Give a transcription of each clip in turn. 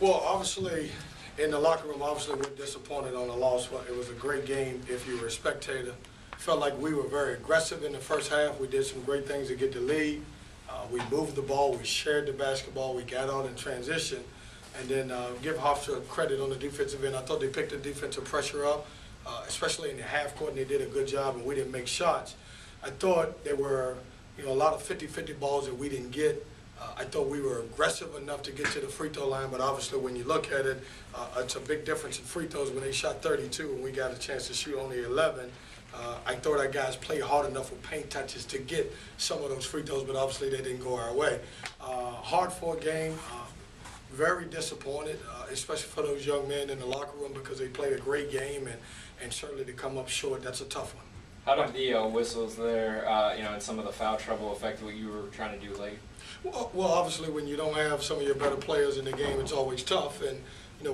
Well, obviously, in the locker room, obviously we're disappointed on the loss. It was a great game if you were a spectator. Felt like we were very aggressive in the first half. We did some great things to get the lead. We moved the ball, we shared the basketball, we got out in transition. And then give Hofstra credit on the defensive end. I thought they picked the defensive pressure up, especially in the half court, and they did a good job, and we didn't make shots. I thought there were a lot of 50-50 balls that we didn't get. I thought we were aggressive enough to get to the free throw line, but obviously when you look at it, it's a big difference in free throws when they shot 32 and we got a chance to shoot only 11. I thought our guys played hard enough with paint touches to get some of those free throws, but obviously they didn't go our way. Hard fought game, very disappointed, especially for those young men in the locker room because they played a great game and certainly to come up short, that's a tough one. How did the whistles there, and some of the foul trouble affect what you were trying to do late? Well, obviously, when you don't have some of your better players in the game, it's always tough. And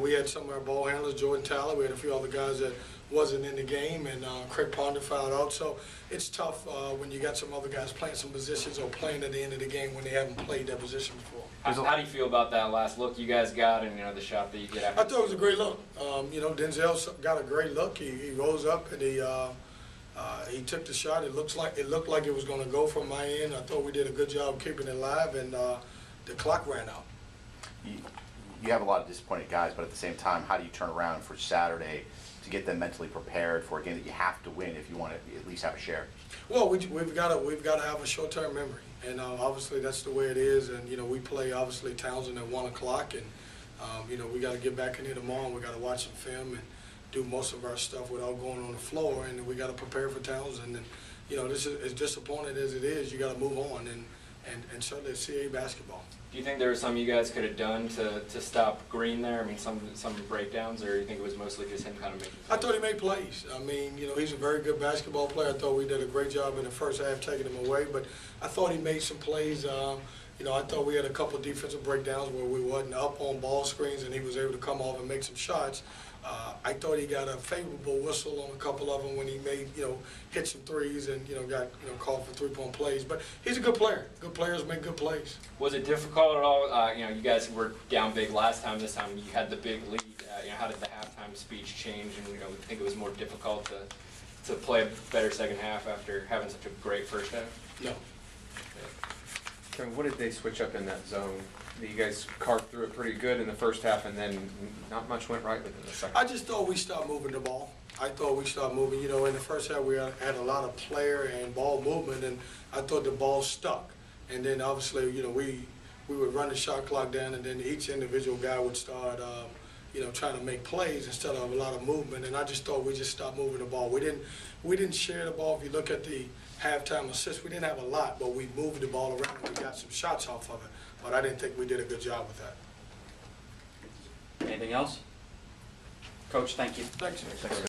we had some of our ball handlers, Jordan Tyler. We had a few other guys that wasn't in the game, and Craig Ponder fouled out. So it's tough when you got some other guys playing some positions or playing at the end of the game when they haven't played that position before. How do you feel about that last look you guys got, and the shot that you get after? I thought it was a great look. Denzel got a great look. He rose up and he took the shot. It looked like it was going to go from my end. I thought we did a good job keeping it live, and the clock ran out. You have a lot of disappointed guys, but at the same time, how do you turn around for Saturday to get them mentally prepared for a game that you have to win if you want to at least have a share? Well, we've got to have a short-term memory, and obviously that's the way it is. And we play obviously Townsend at 1 o'clock, and we got to get back in here tomorrow. And we got to watch some film and do most of our stuff without going on the floor, and we got to prepare for Townsend. And this is as disappointing as it is. You got to move on, and certainly it's CAA basketball. Do you think there was something you guys could have done to stop Green there? I mean, some breakdowns, or do you think it was mostly just him kind of making plays? I thought he made plays. I mean, he's a very good basketball player. I thought we did a great job in the first half taking him away, but I thought he made some plays. I thought we had a couple of defensive breakdowns where we wasn't up on ball screens and he was able to come off and make some shots. I thought he got a favorable whistle on a couple of them when he made, hit some threes and, got, called for three-point plays. But he's a good player. Good players make good plays. Was it difficult at all? You guys were down big last time. This time you had the big lead. How did the halftime speech change? And, you think it was more difficult to play a better second half after having such a great first half? No. Kevin, what did they switch up in that zone? You guys carved through it pretty good in the first half, and then not much went right within the second. I just thought we stopped moving the ball. I thought we stopped moving. In the first half we had a lot of player and ball movement, and I thought the ball stuck. And then obviously, we would run the shot clock down, and then each individual guy would start, trying to make plays instead of a lot of movement. And I just thought we just stopped moving the ball. We didn't share the ball. If you look at the halftime assists, we didn't have a lot, but we moved the ball around and we got some shots off of it. But I didn't think we did a good job with that. Anything else? Coach, thank you. Thanks.